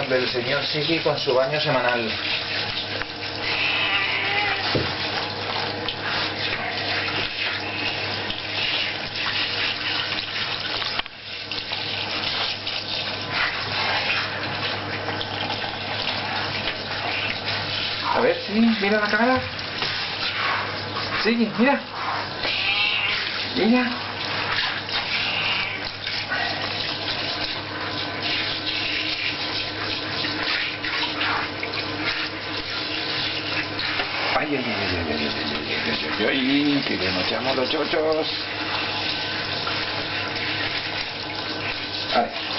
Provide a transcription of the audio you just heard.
donde el señor Siki con su baño semanal. A ver, sí, mira la cámara. Siki, mira. Mira. Ay, ay, ay, ay, ay, ay, ay, ay, ay, que le mochamos los chochos. A ver.